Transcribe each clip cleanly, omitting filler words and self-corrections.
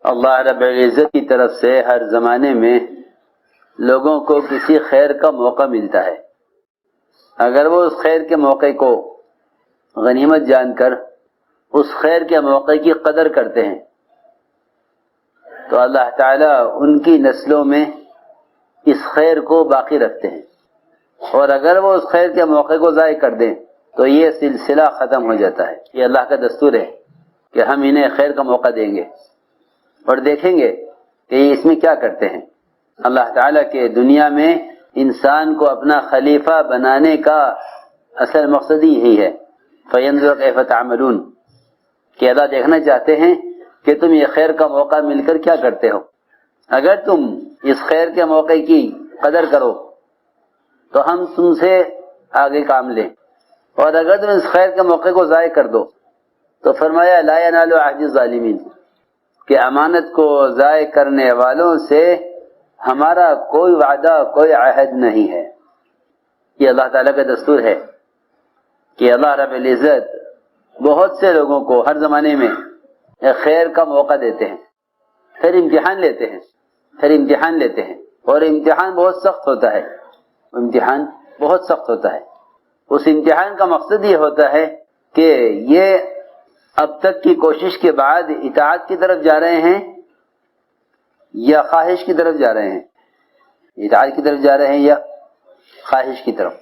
اللہ رب العزت کی طرف سے ہر زمانے میں لوگوں کو کسی خیر کا موقع ملتا ہے. اگر وہ اس خیر کے موقع کو غنیمت جان کر اس خیر کے موقع کی قدر کرتے ہیں تو اللہ تعالیٰ ان کی نسلوں میں اس خیر کو باقی رکھتے ہیں، اور اگر وہ اس خیر کے موقع کو ضائع کر دیں تو یہ سلسلہ ختم ہو جاتا ہے. یہ اللہ کا دستور ہے کہ ہم انہیں خیر کا موقع دیں گے اور دیکھیں گے کہ یہ اس میں کیا کرتے ہیں. اللہ تعالیٰ کے دنیا میں انسان کو اپنا خلیفہ بنانے کا اصل مقصد ہی یہی ہے. فَيَنْظُرَ كَيْفَ تَعْمَلُونَ کہ اللہ دیکھنا چاہتے ہیں کہ تم یہ خیر کا موقع مل کر کیا کرتے ہو. اگر تم اس خیر کے موقع کی قدر کرو تو ہم تم سے آگے کام لیں، اور اگر تم اس خیر کے موقع کو ضائع کر دو تو فرمایا لا ینال عہد الظالمین کہ امانت کو ضائع کرنے والوں سے ہمارا کوئی وعدہ کوئی عہد نہیں ہے. یہ اللہ تعالیٰ کا دستور ہے کہ اللہ رب العزت بہت سے لوگوں کو ہر زمانے میں خیر کا موقع دیتے ہیں، پھر امتحان لیتے ہیں، اور امتحان بہت سخت ہوتا ہے. امتحان بہت سخت ہوتا ہے. اس امتحان کا مقصد یہ ہوتا ہے کہ یہ اب تک کی کوشش کے بعد اطاعت کی طرف جا رہے ہیں یا خواہش کی طرف جا رہے ہیں، اطاعت کی طرف جا رہے ہیں یا خواہش کی طرف.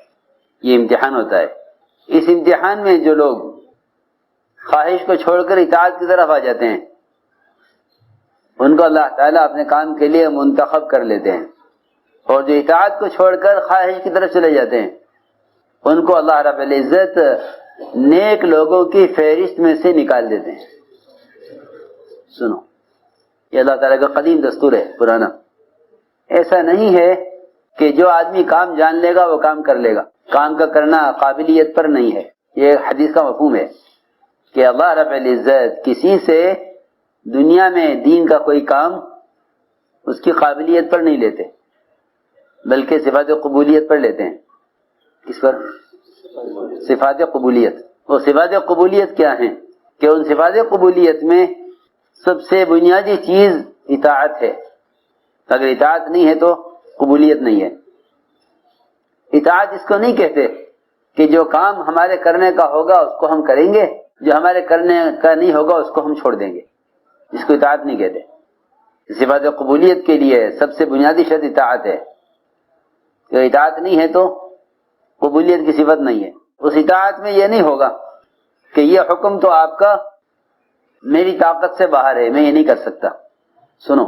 یہ امتحان ہوتا ہے. اس امتحان میں جو لوگ خواہش کو چھوڑ کر اطاعت کی طرف آ جاتے ہیں ان کو اللہ تعالیٰ اپنے کام کے لیے منتخب کر لیتے ہیں، اور جو اطاعت کو چھوڑ کر خواہش کی طرف چلے جاتے ہیں ان کو اللہ رب العزت نیک لوگوں کی فہرست میں سے نکال دیتے ہیں. سنو، یہ اللہ تعالیٰ کا قدیم دستور ہے، پرانا. ایسا نہیں ہے کہ جو آدمی کام جان لے گا وہ کام کر لے گا. کام کا کرنا قابلیت پر نہیں ہے. یہ حدیث کا مفہوم ہے کہ اللہ رب العزت کسی سے دنیا میں دین کا کوئی کام اس کی قابلیت پر نہیں لیتے، بلکہ صفات قبولیت پر لیتے ہیں. کس پر؟ صفات قبولیت. وہ صفات قبولیت کیا ہیں کہ ان صفات قبولیت میں سب سے بنیادی چیز اطاعت ہے. اگر اطاعت نہیں ہے تو قبولیت نہیں ہے. اطاعت اس کو نہیں کہتے کہ جو کام ہمارے کرنے کا ہوگا اس کو ہم کریں گے، جو ہمارے کرنے کا نہیں ہوگا اس کو ہم چھوڑ دیں گے. اس کو اطاعت نہیں کہتے. صفات قبولیت کے لیے سب سے بنیادی شرط اطاعت ہے. جو اطاعت نہیں ہے تو قبولیت کی صفت نہیں ہے. اس اطاعت میں یہ نہیں ہوگا کہ یہ حکم تو آپ کا میری طاقت سے باہر ہے، میں یہ نہیں کر سکتا. سنو،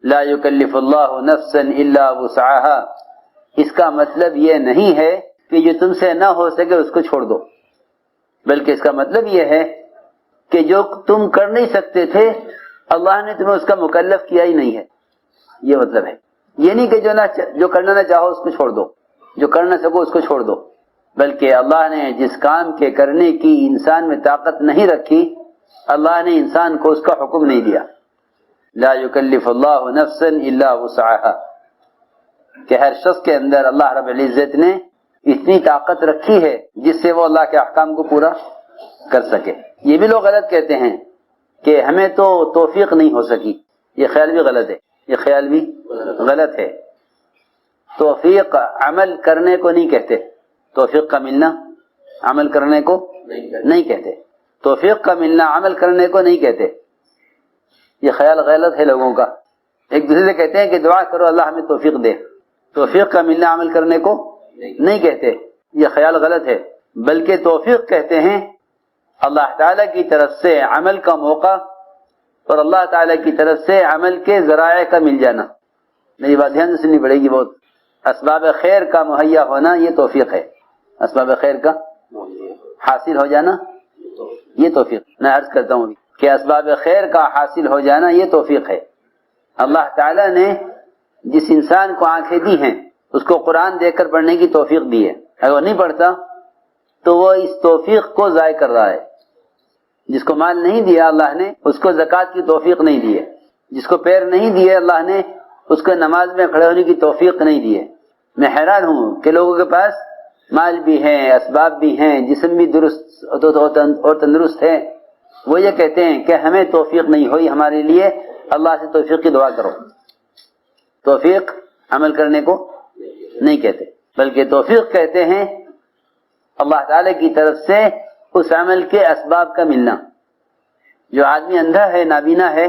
لا یکلف اللہ نفسا الا وسعها، اس کا مطلب یہ نہیں ہے کہ جو تم سے نہ ہو سکے اس کو چھوڑ دو، بلکہ اس کا مطلب یہ ہے کہ جو تم کر نہیں سکتے تھے اللہ نے تمہیں اس کا مکلف کیا ہی نہیں ہے. یہ مطلب ہے. یہ نہیں کہ جو کرنا نہ چاہو اس کو چھوڑ دو، جو کر نہ سکو اس کو چھوڑ دو، بلکہ اللہ نے جس کام کے کرنے کی انسان میں طاقت نہیں رکھی اللہ نے انسان کو اس کا حکم نہیں دیا. لا یکلف اللہ نفسا الا وسعها کہ ہر شخص کے اندر اللہ رب العزت نے اتنی طاقت رکھی ہے جس سے وہ اللہ کے احکام کو پورا کر سکے. یہ بھی لوگ غلط کہتے ہیں کہ ہمیں تو توفیق نہیں ہو سکی. یہ خیال بھی غلط ہے. یہ خیال بھی غلط ہے. توفیق عمل کرنے کو نہیں کہتے. توفیق کا ملنا عمل کرنے کو نہیں کہتے. توفیق کا ملنا عمل کرنے کو نہیں کہتے. یہ خیال غلط ہے لوگوں کا. ایک دوسرے سے کہتے ہیں کہ دعا کرو اللہ ہمیں توفیق دے. توفیق کا ملنا عمل کرنے کو نہیں کہتے. یہ خیال غلط ہے. بلکہ توفیق کہتے ہیں اللہ تعالیٰ کی طرف سے عمل کا موقع اور اللہ تعالیٰ کی طرف سے عمل کے ذرائع کا مل جانا. میری بات دھیان سے سننی پڑے گی بہت. اسباب خیر کا مہیا ہونا یہ توفیق ہے. اسباب خیر کا حاصل ہو جانا یہ توفیق. میں عرض کرتا ہوں کہ اسباب خیر کا حاصل ہو جانا یہ توفیق ہے. اللہ تعالیٰ نے جس انسان کو آنکھیں دی ہیں اس کو قرآن دیکھ کر پڑھنے کی توفیق دی ہے. اگر وہ نہیں پڑھتا تو وہ اس توفیق کو ضائع کر رہا ہے. جس کو مال نہیں دیا اللہ نے اس کو زکوٰۃ کی توفیق نہیں دی ہے. جس کو پیر نہیں دیے اللہ نے اس کو نماز میں کھڑے ہونے کی توفیق نہیں دی ہے. میں حیران ہوں کہ لوگوں کے پاس مال بھی ہیں، اسباب بھی ہیں، جسم بھی درست اور تندرست ہے، وہ یہ کہتے ہیں کہ ہمیں توفیق نہیں ہوئی ہمارے لیے اللہ سے توفیق کی دعا کرو. توفیق عمل کرنے کو نہیں کہتے، بلکہ توفیق کہتے ہیں اللہ تعالی کی طرف سے اس عمل کے اسباب کا ملنا. جو آدمی اندھا ہے، نابینا ہے،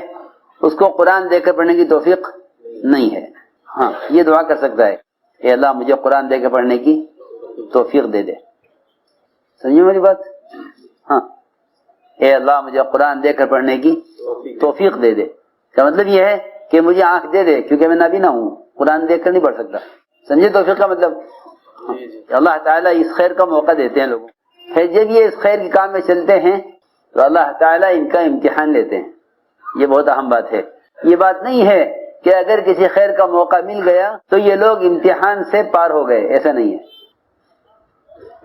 اس کو قرآن دے کر پڑھنے کی توفیق نہیں ہے. ہاں یہ دعا کر سکتا ہے، اے اللہ مجھے قرآن دے کر پڑھنے کی توفیق دے دے. سمجھے میری بات؟ ہاں، اے اللہ مجھے قرآن دے کر پڑھنے کی توفیق دے دے کا مطلب یہ ہے کہ مجھے آنکھ دے دے، کیونکہ میں نابینا ہوں، قرآن دیکھ کر نہیں پڑھ سکتا. سمجھے توفیق کا مطلب؟ اللہ تعالیٰ اس خیر کا موقع دیتے ہیں لوگوں. پھر جب یہ اس خیر کے کام میں چلتے ہیں تو اللہ تعالیٰ ان کا امتحان لیتے ہیں. یہ بہت اہم بات ہے. یہ بات نہیں ہے کہ اگر کسی خیر کا موقع مل گیا تو یہ لوگ امتحان سے پار ہو گئے، ایسا نہیں ہے،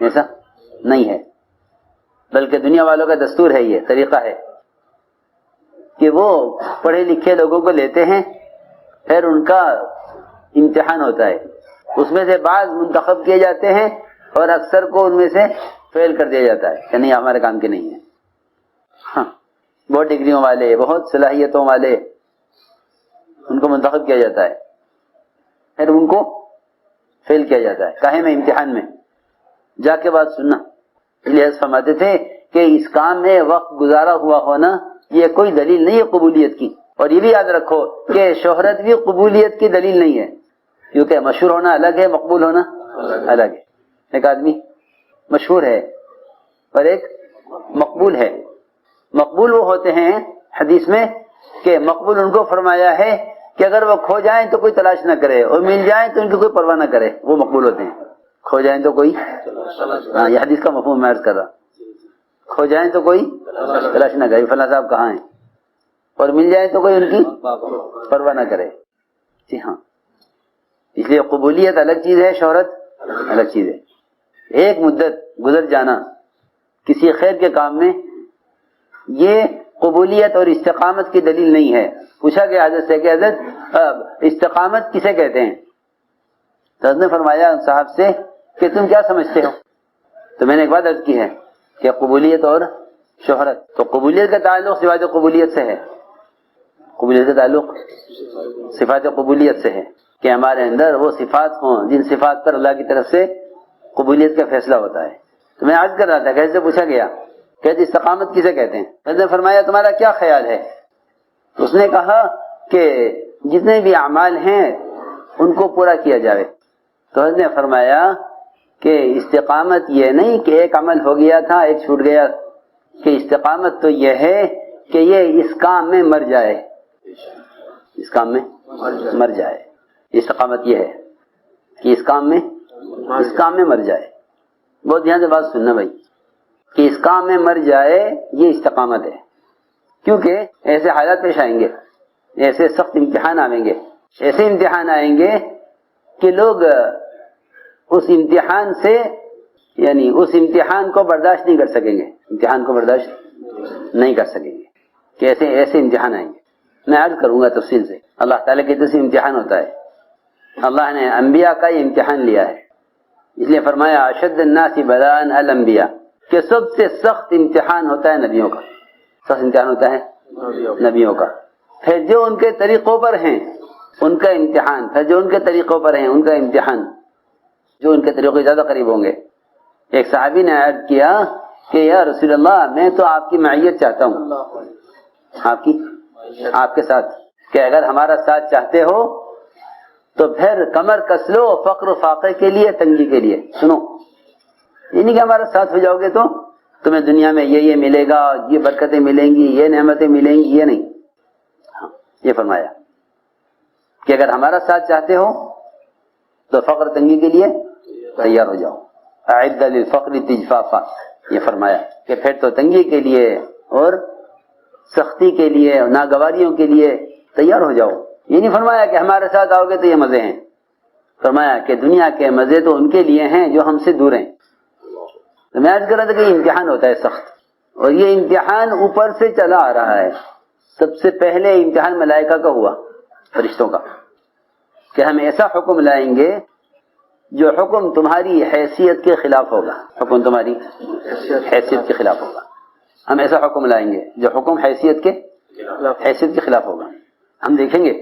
ایسا نہیں ہے. بلکہ دنیا والوں کا دستور ہے، یہ طریقہ ہے کہ وہ پڑھے لکھے لوگوں کو لیتے ہیں، پھر ان کا امتحان ہوتا ہے. اس میں سے بعض منتخب کیے جاتے ہیں اور اکثر کو ان میں سے فیل کر دیا جاتا ہے کہ نہیں ہمارے کام کے نہیں ہیں. ہاں، بہت ڈگریوں والے، بہت صلاحیتوں والے، ان کو منتخب کیا جاتا ہے، پھر ان کو فیل کیا جاتا ہے. کاہے میں؟ امتحان میں. جا کے بات سننا. لیے فرماتے تھے کہ اس کام میں وقت گزارا ہوا ہونا یہ کوئی دلیل نہیں ہے قبولیت کی. اور یہ بھی یاد رکھو کہ شہرت بھی قبولیت کی دلیل نہیں ہے، کیونکہ مشہور ہونا الگ ہے، مقبول ہونا الگ ہے. ایک آدمی مشہور ہے اور ایک مقبول ہے. مقبول وہ ہوتے ہیں حدیث میں کہ مقبول ان کو فرمایا ہے کہ اگر وہ کھو جائیں تو کوئی تلاش نہ کرے اور مل جائیں تو ان کی کوئی پرواہ نہ کرے، وہ مقبول ہوتے ہیں. کھو جائیں تو کوئی، ہاں یہ حدیث کا مفہوم میں عرض کر رہا. کھو جائیں تو کوئی تلاش نہ کرے، فلاں صاحب کہاں ہیں، اور مل جائیں تو کوئی ان کی پرواہ نہ کرے. جی ہاں، اس لیے قبولیت الگ چیز ہے، شہرت الگ چیز ہے. ایک مدت گزر جانا کسی خیر کے کام میں یہ قبولیت اور استقامت کی دلیل نہیں ہے. پوچھا گیا حضرت سے کہ حضرت استقامت کسے کہتے ہیں؟ تو حضرت نے فرمایا صاحب سے کہ تم کیا سمجھتے ہو؟ تو میں نے ایک بات عرض کی ہے کہ قبولیت اور شہرت. تو قبولیت کا تعلق صفات قبولیت سے ہے، قبولیت کا تعلق صفات قبولیت سے ہے کہ ہمارے اندر وہ صفات ہوں جن صفات پر اللہ کی طرف سے قبولیت کا فیصلہ ہوتا ہے. تو میں عرض کر رہا تھا کہ ایسے پوچھا گیا کہ استقامت کسے کہتے ہیں؟ حضرت نے فرمایا تمہارا کیا خیال ہے؟ اس نے کہا کہ جتنے بھی اعمال ہیں ان کو پورا کیا جائے. تو حضرت نے فرمایا کہ استقامت یہ نہیں کہ ایک عمل ہو گیا تھا ایک چھوٹ گیا، کہ استقامت تو یہ ہے کہ یہ اس کام میں مر جائے، اس کام میں مر جائے. استقامت یہ ہے کہ اس کام میں مر جائے. بہت دھیان سے بات سننا بھائی، کہ اس کام میں مر جائے یہ استقامت ہے. کیونکہ ایسے حالات پیش آئیں گے، ایسے سخت امتحان آئیں گے، ایسے امتحان آئیں گے کہ لوگ اس امتحان سے یعنی اس امتحان کو برداشت نہیں کر سکیں گے، امتحان کو برداشت نہیں کر سکیں گے کہ ایسے امتحان آئیں گے. میں عرض کروں گا تفصیل سے. اللہ تعالیٰ کی طرف سے امتحان ہوتا ہے. اللہ نے انبیاء کا یہ امتحان لیا ہے، اس لیے فرمایا اشد الناس بلاء الانبیاء، کہ سب سے سخت امتحان ہوتا ہے نبیوں کا. سخت امتحان ہوتا ہے نبیوں کا. پھر جو ان کے طریقوں پر ہیں ان کا امتحان، پھر جو ان کے طریقوں پر ہیں ان کا امتحان، جو ان کے طریقوں زیادہ قریب ہوں گے. ایک صحابی نے عرض کیا کہ یا رسول اللہ میں تو آپ کی معیت چاہتا ہوں، آپ کے ساتھ، کہ اگر ہمارا ساتھ چاہتے ہو تو پھر کمر کس لو فقر و فاقے کے لیے، تنگی کے لیے. سنو، یہ نہیں کہ ہمارا ساتھ ہو جاؤ گے تو تمہیں دنیا میں یہ ملے گا، یہ برکتیں ملیں گی، یہ نعمتیں ملیں گی، یہ نہیں. ہاں یہ فرمایا کہ اگر ہمارا ساتھ چاہتے ہو تو فقر تنگی کے لیے تیار ہو جاؤ. اعد للفقر تجفافا، یہ فرمایا کہ پھر تو تنگی کے لیے اور سختی کے لیے، ناگواریوں کے لیے تیار ہو جاؤ. یہ نہیں فرمایا کہ ہمارے ساتھ آؤ گے تو یہ مزے ہیں، فرمایا کہ دنیا کے مزے تو ان کے لیے ہیں جو ہم سے دور ہیں. تو میں عرض کر رہا تھا کہ یہ امتحان ہوتا ہے سخت، اور یہ امتحان اوپر سے چلا آ رہا ہے. سب سے پہلے امتحان ملائکہ کا ہوا، فرشتوں کا، کہ ہم ایسا حکم لائیں گے جو حکم تمہاری حیثیت کے خلاف ہوگا، حکم تمہاری حیثیت کے خلاف ہوگا. ہم ایسا حکم لائیں گے جو حکم حیثیت کے خلاف ہوگا. ہم دیکھیں گے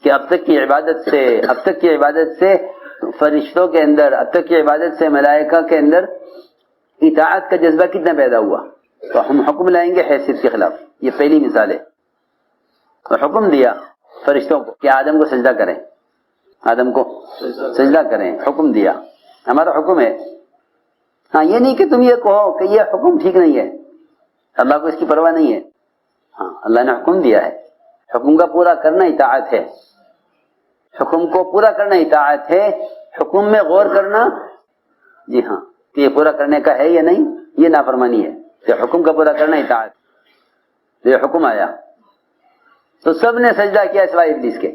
کہ اب تک کی عبادت سے فرشتوں کے اندر، اب تک کی عبادت سے ملائکہ کے اندر اطاعت کا جذبہ کتنا پیدا ہوا. تو ہم حکم لائیں گے حیثیت کے خلاف. یہ پہلی مثال ہے. تو حکم دیا فرشتوں کو کہ آدم کو سجدہ کریں، آدم کو سجدہ کریں، حکم دیا. ہمارا حکم ہے. ہاں یہ نہیں کہ تم یہ کہو کہ یہ حکم ٹھیک نہیں ہے، اللہ کو اس کی پرواہ نہیں ہے. ہاں اللہ نے حکم دیا ہے، حکم کا پورا کرنا اطاعت ہے. حکم کو پورا کرنا اطاعت ہے. حکم میں غور کرنا، جی ہاں، کہ یہ پورا کرنے کا ہے یا نہیں، یہ نافرمانی ہے. کہ حکم کا پورا کرنا اطاعت. یہ حکم آیا تو سب نے سجدہ کیا سوائے ابلیس کے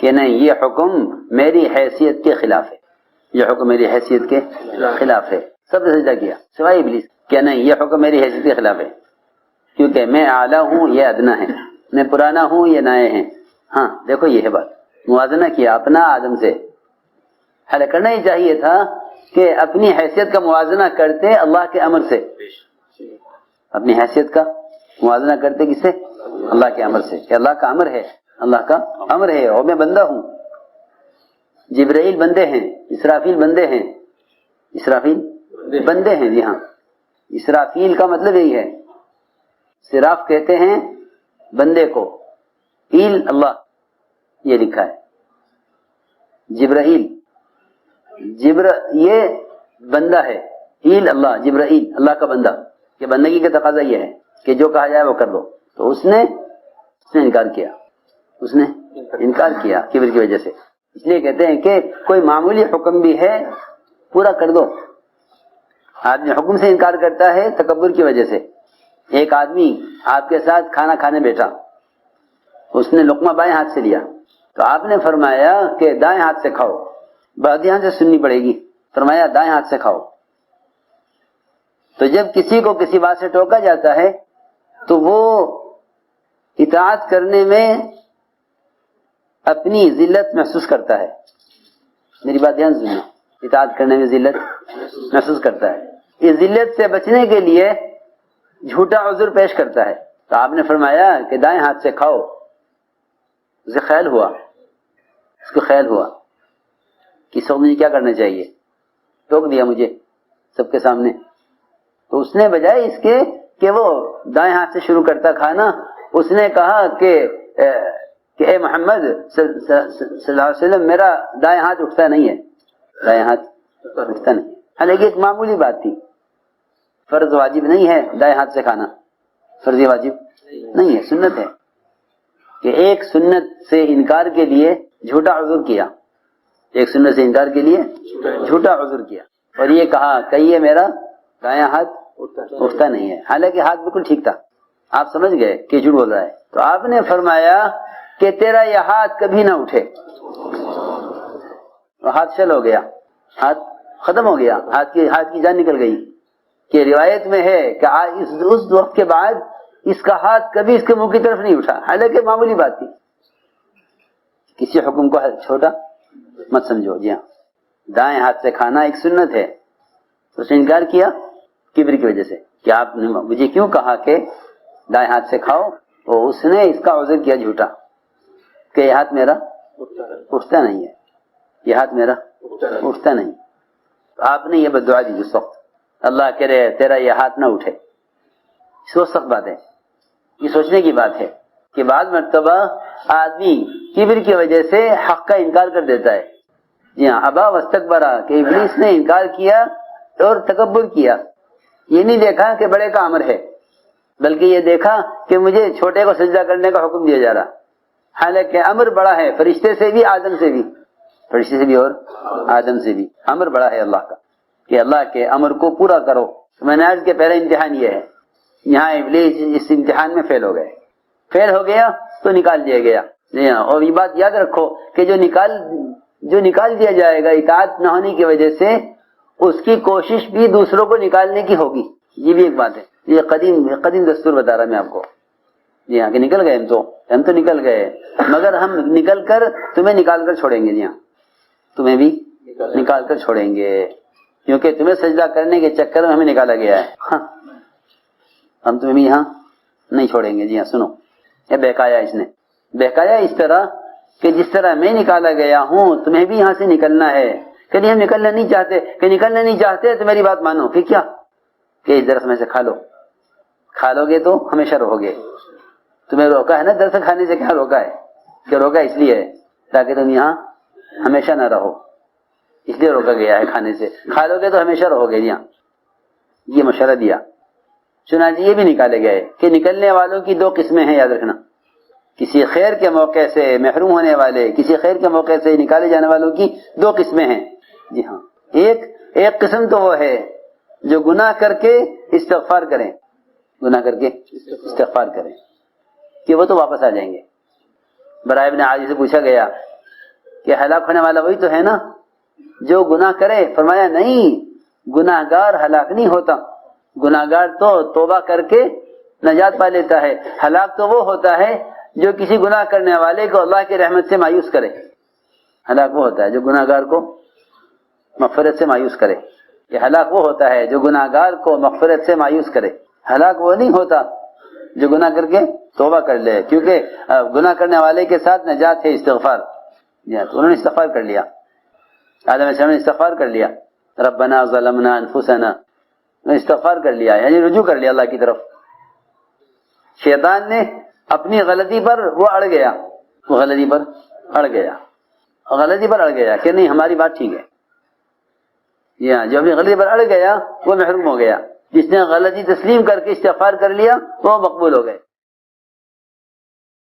کہ نہیں یہ حکم میری حیثیت کے خلاف ہے، یہ حکم میری حیثیت کے خلاف ہے. سب نے سجدہ کیا سوائے ابلیس کہ نہیں یہ حکم میری حیثیت کے خلاف ہے، کیونکہ میں اعلیٰ ہوں یہ ادنا ہے، میں پرانا ہوں یہ نئے ہیں. ہاں دیکھو یہ ہے بات. موازنہ کیا اپنا آدم سے. حل کرنا ہی چاہیے تھا کہ اپنی حیثیت کا موازنہ کرتے اللہ کے امر سے. اپنی حیثیت کا موازنہ کرتے کس سے؟ اللہ کے امر سے. کہ اللہ کا امر ہے، اللہ کا امر ہے اور میں بندہ ہوں. جبرائیل بندے ہیں، اسرافیل بندے ہیں. اسرافیل بندے ہیں، جی ہاں. اسرافیل کا مطلب یہی ہے، صراف کہتے ہیں بندے کو، ایل اللہ یہ لکھا ہے. جبرائیل یہ بندہ ہے، ایل اللہ، جبرائیل اللہ کا بندہ. کہ بندگی کا تقاضا یہ ہے کہ جو کہا جائے وہ کر دو. تو اس نے انکار کیا، اس نے انکار کیا کبر کی وجہ سے. اس لیے کہتے ہیں کہ کوئی معمولی حکم بھی ہے پورا کر دو. آدمی حکم سے انکار کرتا ہے تکبر کی وجہ سے. ایک آدمی آپ کے ساتھ کھانا کھانے بیٹھا، اس نے لقمہ بائیں ہاتھ سے لیا تو آپ نے فرمایا کہ دائیں ہاتھ سے کھاؤ. بات یہاں سے سننی پڑے گی. فرمایا دائیں ہاتھ سے کھاؤ. تو جب کسی کو کسی بات سے ٹوکا جاتا ہے تو وہ اطاعت کرنے میں اپنی ذلت محسوس کرتا ہے. میری بات دھیان سننا. اطاعت کرنے میں ذلت محسوس کرتا ہے. اس ذلت سے بچنے کے لیے جھوٹا عذر پیش کرتا ہے. تو آپ نے فرمایا کہ دائیں ہاتھ سے کھاؤ. اسے خیال ہوا، اس کو خیال ہوا کہ اس وقت مجھے کیا کرنا چاہیے. ٹوک دیا مجھے سب کے سامنے. تو اس نے بجائے اس کے کہ وہ دائیں ہاتھ سے شروع کرتا کھانا، اس نے کہا کہ اے محمد صلی اللہ علیہ وسلم میرا دائیں ہاتھ اٹھتا نہیں ہے، دائیں ہاتھ اٹھتا نہیں. حالانکہ ایک معمولی بات تھی. فرض واجب نہیں ہے دائیں ہاتھ سے کھانا، فرض واجب نہیں ہے، سنت ہے. کہ ایک سنت سے انکار کے لیے جھوٹا عذر کیا، ایک سنت سے انکار کے لیے جھوٹا عذر کیا اور یہ کہا کہ یہ میرا دایاں ہاتھ اٹھتا نہیں ہے. حالانکہ ہاتھ بالکل ٹھیک تھا. آپ سمجھ گئے کہ جھوٹ بول رہا ہے. تو آپ نے فرمایا کہ تیرا یہ ہاتھ کبھی نہ اٹھے. ہاتھ شل ہو گیا، ہاتھ ختم ہو گیا، ہاتھ کی جان نکل گئی. کہ روایت میں ہے کہ اس وقت کے بعد اس کا ہاتھ کبھی اس کے منہ کی طرف نہیں اٹھا. حالانکہ معمولی بات تھی. کسی حکم کو چھوٹا مت سمجھو. جی ہاں، دائیں ہاتھ سے کھانا ایک سنت ہے. اس نے انکار کیا کبر کی وجہ سے کہ آپ نے مجھے کیوں کہا کہ دائیں ہاتھ سے کھاؤ. تو اس نے اس کا عذر کیا جھوٹا کہ یہ ہاتھ میرا اٹھتا نہیں ہے، یہ ہاتھ میرا اٹھتا نہیں. تو آپ نے یہ بددعا دی اس وقت، اللہ کرے تیرا یہ ہاتھ نہ اٹھے. سوچ سخت بات ہے، یہ سوچنے کی بات ہے کہ بعض مرتبہ آدمی کبر کی وجہ سے حق کا انکار کر دیتا ہے. جی ہاں، ابا واستکبرا کہ ابلیس نے انکار کیا اور تکبر کیا. یہ نہیں دیکھا کہ بڑے کا امر ہے، بلکہ یہ دیکھا کہ مجھے چھوٹے کو سجدہ کرنے کا حکم دیا جا رہا. حالانکہ امر بڑا ہے، فرشتے سے بھی آدم سے بھی، فرشتے سے بھی اور آدم سے بھی امر بڑا ہے اللہ کا کہ اللہ کے امر کو پورا کرو. میں نے عرض کہ پہلا امتحان یہ ہے. یہاں ابلیس اس امتحان میں فیل ہو گئے. فیل ہو گیا تو نکال دیا گیا. جی ہاں، اور یہ بات یاد رکھو کہ جو نکال دیا جائے گا اطاعت نہ ہونے کی وجہ سے، اس کی کوشش بھی دوسروں کو نکالنے کی ہوگی. یہ بھی ایک بات ہے. یہ قدیم دستور بتا رہا میں آپ کو. جی ہاں، کہ نکل گئے ہم تو نکل گئے، مگر ہم نکل کر تمہیں نکال کر چھوڑیں گے. جی ہاں، تمہیں بھی نکال کر چھوڑیں گے، کیونکہ تمہیں سجدہ کرنے کے چکر میں ہمیں نکالا گیا ہے. ہاں، ہم تمہیں بھی یہاں نہیں چھوڑیں گے. جی ہاں، سنو، یہ بہکایا اس نے. بہکایا اس طرح کہ جس طرح میں نکالا گیا ہوں تمہیں بھی یہاں سے نکلنا ہے. کہ ہم نکلنا نہیں چاہتے. کہ نکلنا نہیں چاہتے تو میری بات مانو. کہ کیا؟ کہ اس درس میں سے کھا لو. کھا لو گے تو ہمیشہ رہو گے. تمہیں روکا ہے نا درس کھانے سے. کیا روکا ہے؟ کہ روکا اس لیے ہے تاکہ تم یہاں ہمیشہ نہ رہو. اس لیے روکا گیا ہے کھانے سے. کھا لو گے تو ہمیشہ رہو گے یہاں. یہ مشورہ دیا. چنانچہ یہ بھی نکالے گئے کہ نکلنے والوں کی دو قسمیں ہیں، یاد رکھنا. کسی خیر کے موقع سے محروم ہونے والے، کسی خیر کے موقع سے نکالے جانے والوں کی دو قسمیں ہیں. جی ہاں، ایک قسم تو وہ ہے جو گناہ کر کے استغفار کریں. گناہ کر کے استغفار کریں کہ وہ تو واپس آ جائیں گے. برائے ابن عازب سے پوچھا گیا کہ ہلاک ہونے والا وہی تو ہے نا جو گناہ کرے؟ فرمایا نہیں، گناہ گار ہلاک نہیں ہوتا. گناہ گار تو توبہ کر کے نجات پا لیتا ہے. ہلاک تو وہ ہوتا ہے جو کسی گناہ کرنے والے کو اللہ کی رحمت سے مایوس کرے. ہلاک وہ ہوتا ہے جو گناہ گار کو مغفرت سے مایوس کرے. یہ ہلاک وہ ہوتا ہے جو گناہ گار کو مغفرت سے مایوس کرے. ہلاک وہ نہیں ہوتا جو گناہ کر کے توبہ کر لے، کیونکہ گناہ کرنے والے کے ساتھ نجات ہے استغفار. انہوں نے استغفار کر لیا. آدم علیہ السلام نے استغفار کر لیا. ربنا ظلمنا انفسنا، استغفار کر لیا یعنی رجوع کر لیا اللہ کی طرف. شیطان نے اپنی غلطی پر وہ اڑ گیا. وہ غلطی پر اڑ گیا کہ نہیں ہماری بات ٹھیک ہے. جو اپنی غلطی پر اڑ گیا وہ محروم ہو گیا. جس نے غلطی تسلیم کر کے استغفار کر لیا وہ مقبول ہو گئے.